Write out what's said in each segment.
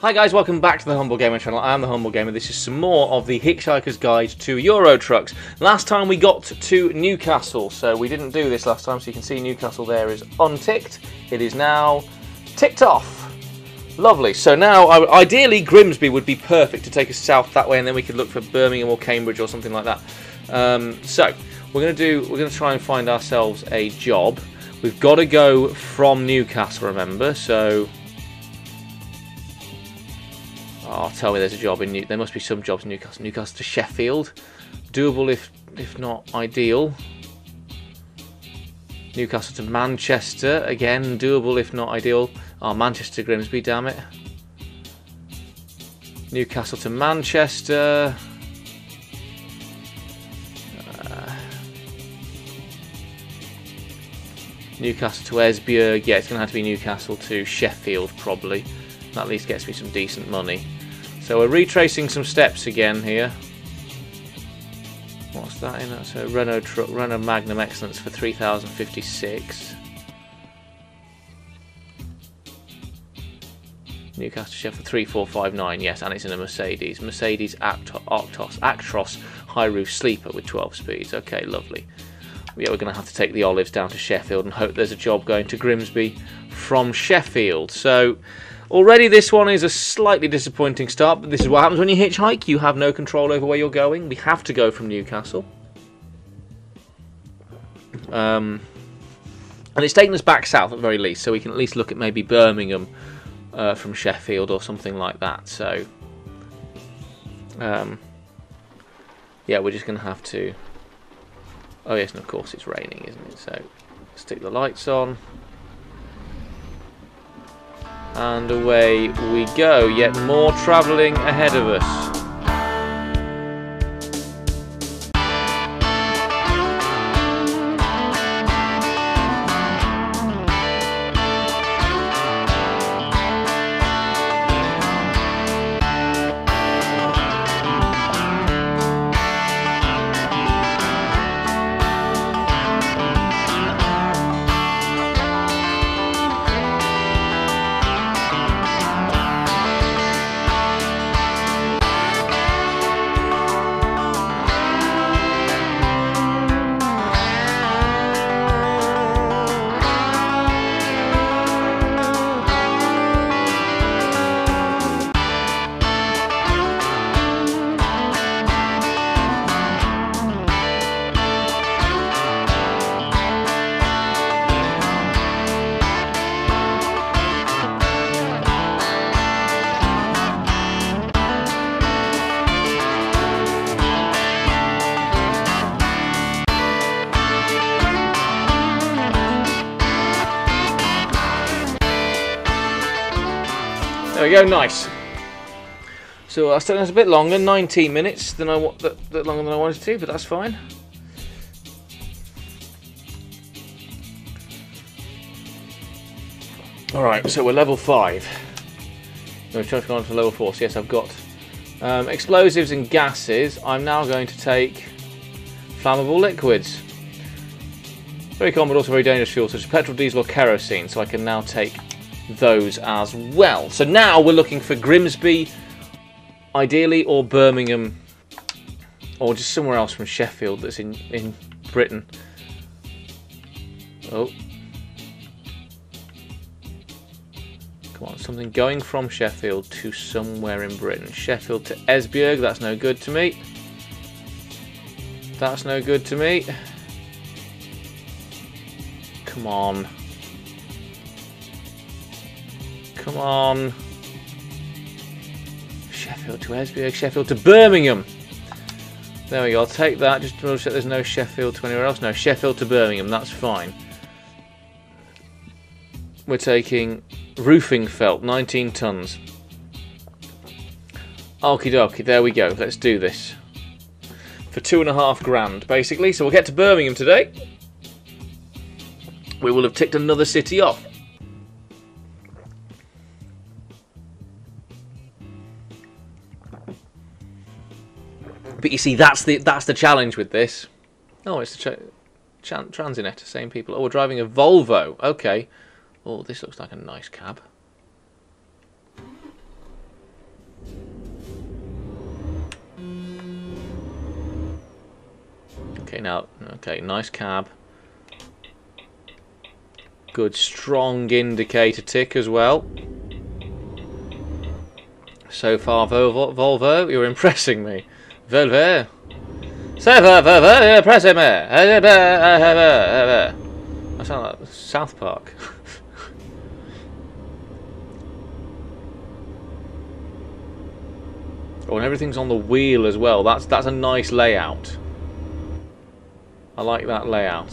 Hi guys, welcome back to the Humble Gamer channel. I am the Humble Gamer. This is some more of the Hitchhiker's Guide to Euro Trucks. Last time we got to Newcastle, so we didn't do this last time, so you can see Newcastle there is unticked. It is now ticked off. Lovely. So now, ideally, Grimsby would be perfect to take us south that way, and then we could look for Birmingham or Cambridge or something like that. So we're going to try and find ourselves a job. We've got to go from Newcastle, remember? So. Oh, tell me there's a job in there must be some jobs in Newcastle. Newcastle to Sheffield, doable if not ideal. Newcastle to Manchester, again doable if not ideal. Oh, Manchester to Grimsby, damn it. Newcastle to Manchester. Newcastle to Esbjerg. Yeah, it's going to have to be Newcastle to Sheffield probably. That at least gets me some decent money. So we're retracing some steps again here. What's that in? That's a Renault truck, Renault Magnum Excellence for 3,056. Newcastle Sheffield 3,459. Yes, and it's in a Mercedes. Mercedes Actros high roof sleeper with 12 speeds. Okay, lovely. Yeah, we're going to have to take the Olives down to Sheffield and hope there's a job going to Grimsby from Sheffield. So. Already this one is a slightly disappointing start, but this is what happens when you hitchhike. You have no control over where you're going. We have to go from Newcastle. And it's taken us back south at the very least, so we can at least look at maybe Birmingham from Sheffield or something like that. So, yeah, we're just going to have to... Oh yes, and of course it's raining, isn't it? So, stick the lights on. And away we go, yet more travelling ahead of us. There we go, nice. So I still has a bit longer, 19 minutes than longer than I wanted to, but that's fine. All right, so we're level 5. We're trying to go on to level 4. So yes, I've got explosives and gases. I'm now going to take flammable liquids. Very common, but also very dangerous fuels, such as petrol, diesel, or kerosene. So I can now take those as well. So now we're looking for Grimsby, ideally, or Birmingham, or just somewhere else from Sheffield that's in Britain. Oh. Come on, something going from Sheffield to somewhere in Britain. Sheffield to Esbjerg, that's no good to me. That's no good to me. Come on. Come on. Sheffield to Esbjerg, Sheffield to Birmingham. There we go, I'll take that. Just to check there's no Sheffield to anywhere else. No, Sheffield to Birmingham, that's fine. We're taking roofing felt, 19 tons. Okie dokie, there we go. Let's do this. For £2.5 grand, basically. So we'll get to Birmingham today. We will have ticked another city off. But you see, that's the challenge with this. Oh, it's the Transinet, same people. Oh, we're driving a Volvo. Okay. Oh, this looks like a nice cab. Okay, now, okay, nice cab. Good strong indicator tick as well. So far, Volvo, you're impressing me. Volvo. So far, Volvo, you're impressing me. I sound like South Park. Oh, and everything's on the wheel as well. That's a nice layout. I like that layout.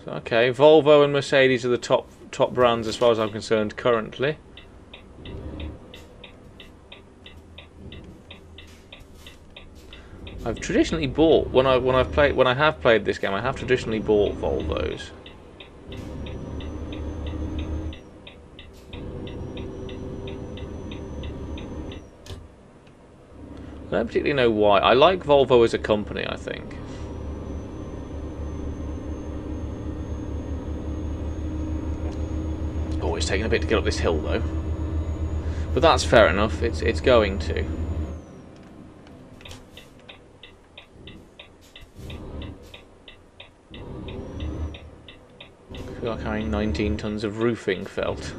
So, okay, Volvo and Mercedes are the top brands as far as I'm concerned currently. I've traditionally bought when I have played this game. I have traditionally bought Volvos. I don't particularly know why. I like Volvo as a company, I think. Oh, it's taking a bit to get up this hill though. But that's fair enough. It's going to. I feel like carrying 19 tons of roofing felt.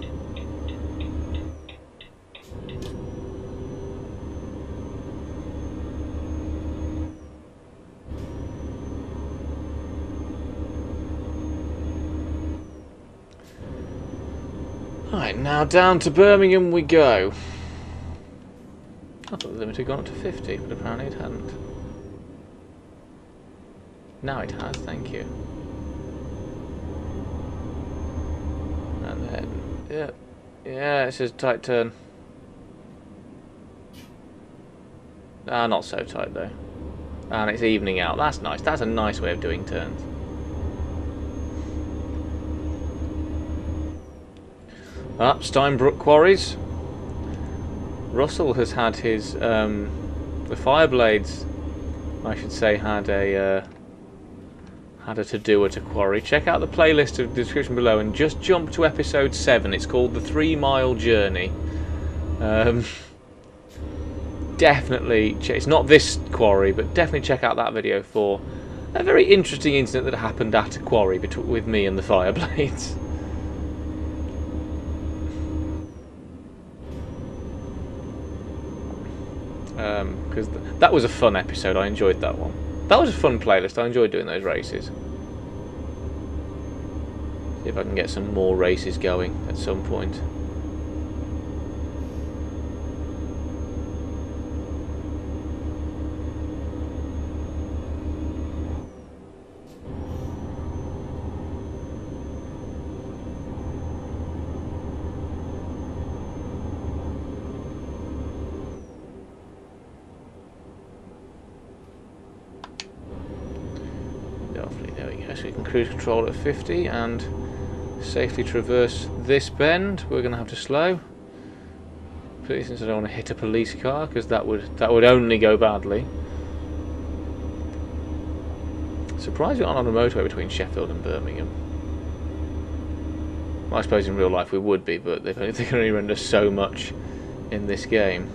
Right, now down to Birmingham we go. I thought the limit had gone up to 50, but apparently it hadn't. Now it has, thank you. And then, yeah, it's just a tight turn. Ah, not so tight though. And it's evening out, that's nice. That's a nice way of doing turns. Steinbrook Quarries. Russell has had his the Fireblades, I should say, had a to-do at a quarry. Check out the playlist of the description below and just jump to episode 7. It's called the 3-Mile Journey. Definitely, it's not this quarry, but definitely check out that video for a very interesting incident that happened at a quarry with me and the Fireblades. Because that was a fun episode. I enjoyed that one. That was a fun playlist. I enjoyed doing those races. See if I can get some more races going at some point. So we can cruise control at 50 and safely traverse this bend. We're going to have to slow, particularly since I don't want to hit a police car, because that would only go badly. Surprised we're not on a motorway between Sheffield and Birmingham. Well, I suppose in real life we would be, but they can only render so much in this game.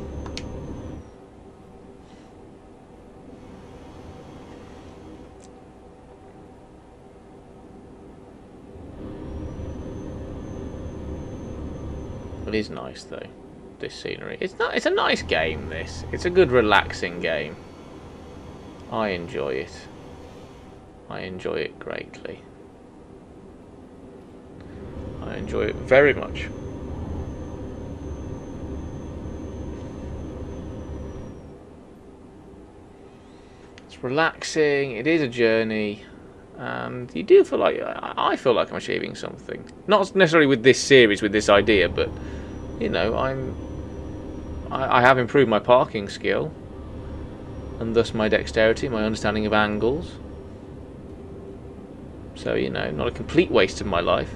It is nice though, this scenery. It's a nice game, this. It's a good relaxing game. I enjoy it. I enjoy it greatly. I enjoy it very much. It's relaxing, it is a journey, and you do feel like, I feel like I'm achieving something. Not necessarily with this series, with this idea, but you know, I have improved my parking skill, and thus my dexterity, my understanding of angles. So, you know, not a complete waste of my life.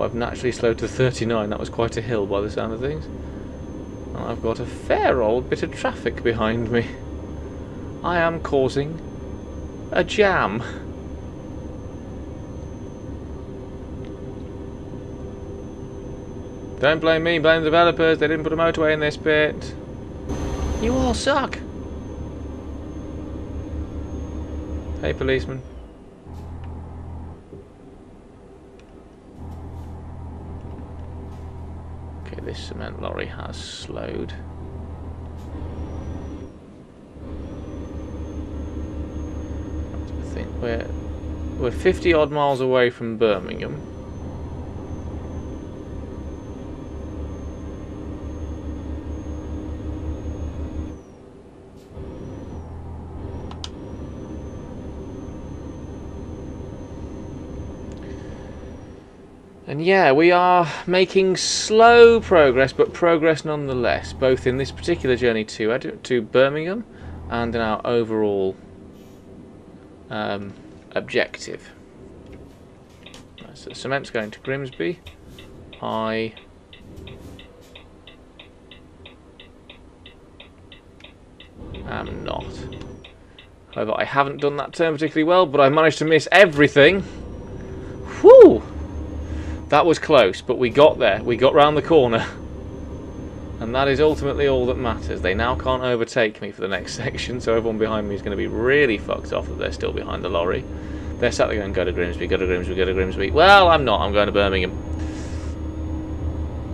I've naturally slowed to 39. That was quite a hill by the sound of things. And I've got a fair old bit of traffic behind me. I am causing a jam. Don't blame me, blame the developers. They didn't put a motorway in this bit. You all suck. Hey, policeman. Okay, this cement lorry has slowed. I think we're 50 odd miles away from Birmingham. And yeah, we are making slow progress, but progress nonetheless, both in this particular journey to Birmingham and in our overall objective. So the cement's going to Grimsby. I am not. However, I haven't done that turn particularly well, but I managed to miss everything. Whew! That was close, but we got there. We got round the corner. And that is ultimately all that matters. They now can't overtake me for the next section, so everyone behind me is going to be really fucked off that they're still behind the lorry. They're sat there going, go to Grimsby, go to Grimsby, go to Grimsby. Well, I'm not. I'm going to Birmingham.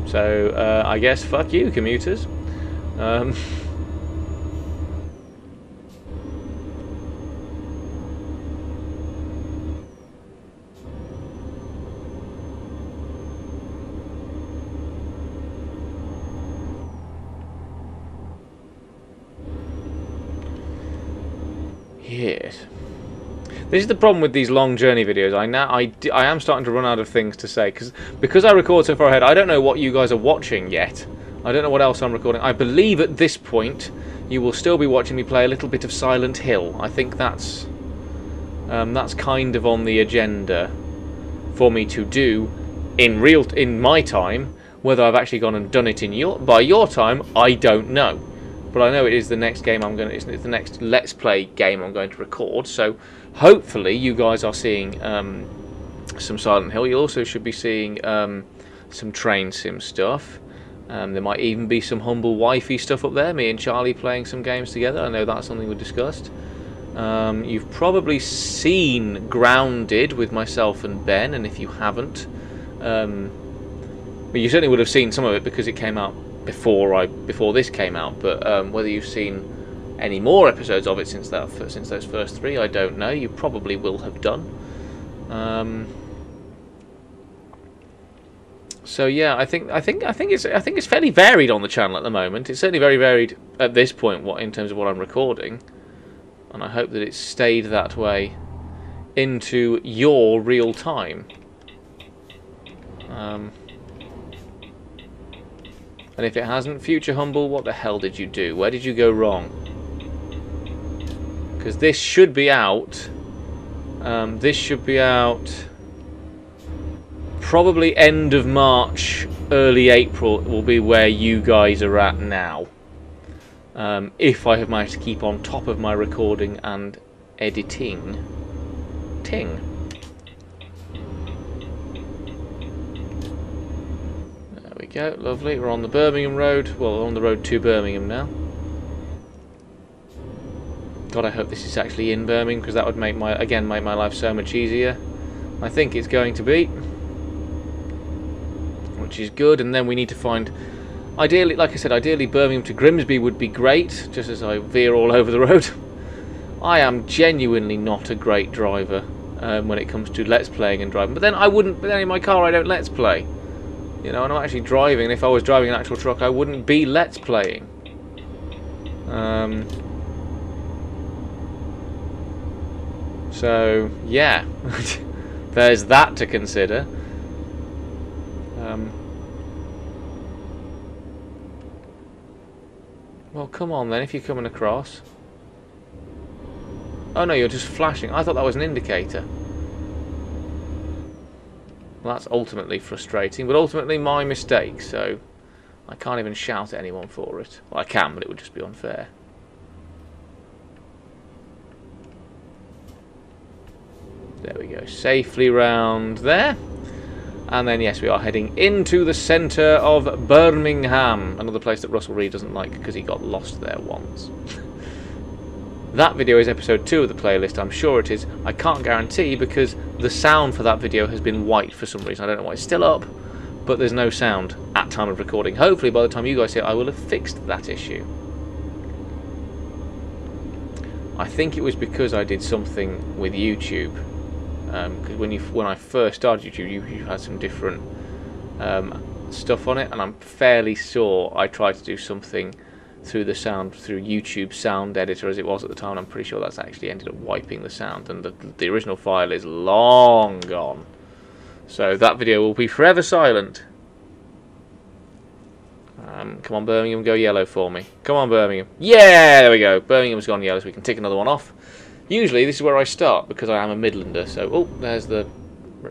So, I guess fuck you, commuters. Yes. This is the problem with these long journey videos. I am starting to run out of things to say because I record so far ahead. I don't know what you guys are watching yet. I don't know what else I'm recording. I believe at this point you will still be watching me play a little bit of Silent Hill. I think that's kind of on the agenda for me to do in my time. Whether I've actually gone and done it by your time, I don't know. But I know it is the next game it's the next Let's Play game I'm going to record. So hopefully you guys are seeing some Silent Hill. You also should be seeing some train sim stuff. There might even be some humble wifey stuff up there. Me and Charlie playing some games together. I know that's something we discussed. You've probably seen Grounded with myself and Ben, and if you haven't, well, you certainly would have seen some of it because it came out before this came out, but whether you've seen any more episodes of it since those first three, I don't know. You probably will have done. So yeah, I think it's fairly varied on the channel at the moment. It's certainly very varied at this point, in terms of what I'm recording, and I hope that it's stayed that way into your real time. And if it hasn't, Future Humble, what the hell did you do? Where did you go wrong? Because this should be out. This should be out probably end of March, early April will be where you guys are at now. If I have managed to keep on top of my recording and editing. Go, lovely. We're on the Birmingham road. Well, on the road to Birmingham now. God, I hope this is actually in Birmingham, because that would make my life so much easier. I think it's going to be, which is good. And then we need to find, ideally, like I said, ideally Birmingham to Grimsby would be great. Just as I veer all over the road. I am genuinely not a great driver when it comes to Let's Playing and driving. But then in my car I don't Let's Play. You know, and I'm actually driving, and if I was driving an actual truck, I wouldn't be Let's Playing. So, yeah. There's that to consider. Well, come on then, if you're coming across. Oh no, you're just flashing. I thought that was an indicator. Well, that's ultimately frustrating, but ultimately my mistake, so I can't even shout at anyone for it. Well, I can, but it would just be unfair. There we go, safely round there. And then, yes, we are heading into the centre of Birmingham, another place that Russell Reed doesn't like because he got lost there once. That video is episode 2 of the playlist, I'm sure it is. I can't guarantee because the sound for that video has been white for some reason. I don't know why it's still up, but there's no sound at time of recording. Hopefully by the time you guys see it, I will have fixed that issue. I think it was because I did something with YouTube. Because when I first started YouTube, you had some different stuff on it, and I'm fairly sure I tried to do something through YouTube sound editor as it was at the time. And I'm pretty sure that's actually ended up wiping the sound, and the original file is long gone. So that video will be forever silent. Come on, Birmingham, go yellow for me. Come on, Birmingham. Yeah, there we go. Birmingham's gone yellow, so we can tick another one off. Usually this is where I start because I am a Midlander, so oh, there's the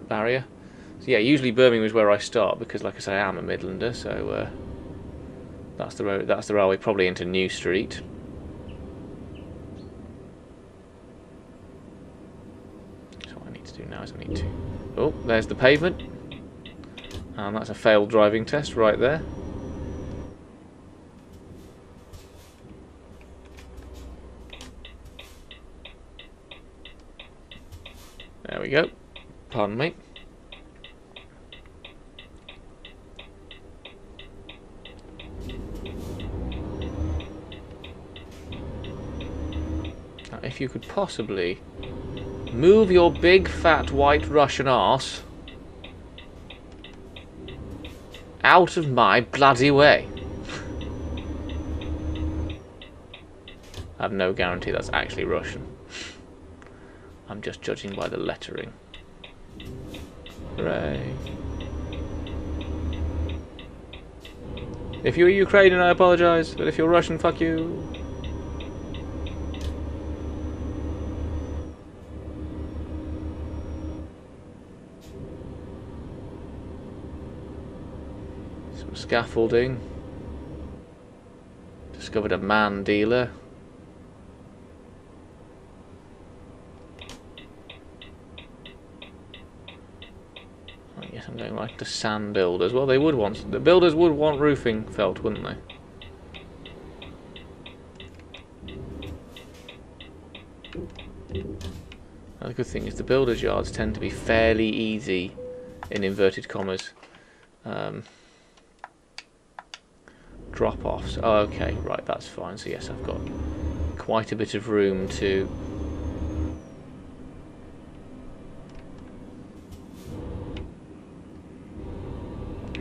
barrier. So yeah, usually Birmingham is where I start because, like I say, I am a Midlander, so that's the road. That's the railway, probably into New Street. So what I need to do now is I need to. Oh, there's the pavement, and that's a failed driving test right there. There we go. Pardon me. Now, if you could possibly move your big fat white Russian arse out of my bloody way. I have no guarantee that's actually Russian. I'm just judging by the lettering. Hooray. If you're Ukrainian, I apologise, but if you're Russian, fuck you. Some scaffolding. Discovered a man dealer. I'm going right to sand builders. Well, the builders would want roofing felt, wouldn't they? The good thing is the builders' yards tend to be fairly easy, in inverted commas, drop-offs. Oh, okay, right, that's fine. So yes, I've got quite a bit of room to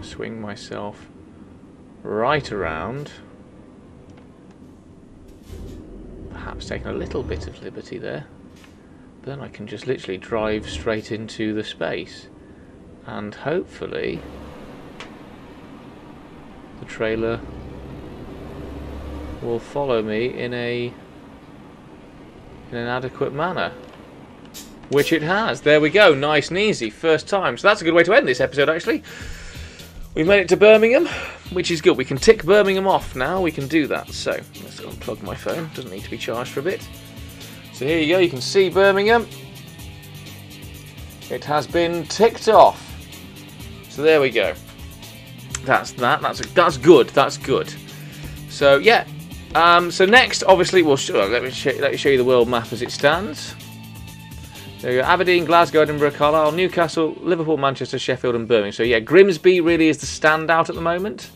swing myself right around. Perhaps taking a little bit of liberty there. But then I can just literally drive straight into the space. And hopefully the trailer will follow me in an adequate manner. Which it has. There we go. Nice and easy. First time. So that's a good way to end this episode, actually. We've made it to Birmingham, which is good. We can tick Birmingham off now. We can do that. So let's go and unplug my phone. Doesn't need to be charged for a bit. So here you go. You can see Birmingham. It has been ticked off. So there we go. That's that. That's good. That's good. So yeah. So next, obviously, let me show you the world map as it stands. There you go. Aberdeen, Glasgow, Edinburgh, Carlisle, Newcastle, Liverpool, Manchester, Sheffield and Birmingham. So yeah, Grimsby really is the standout at the moment.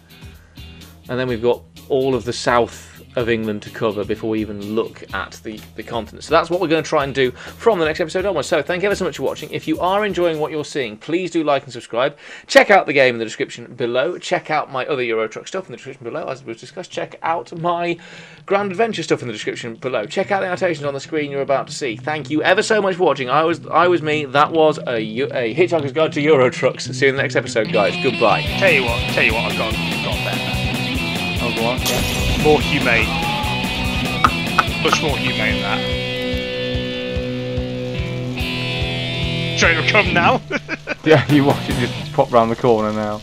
And then we've got all of the south of England to cover before we even look at the continent. So that's what we're going to try and do from the next episode onwards. So thank you ever so much for watching. If you are enjoying what you're seeing, please do like and subscribe. Check out the game in the description below. Check out my other Euro Truck stuff in the description below, as was discussed. Check out my Grand Adventure stuff in the description below. Check out the annotations on the screen you're about to see. Thank you ever so much for watching. I was me. That was a Hitchhiker's Guide to Euro Trucks. See you in the next episode, guys. Goodbye. Tell you what, I've got better. Oh, go on. Yeah. More humane. Much more humane than that. train will come now. Yeah, you watch it just pop round the corner now.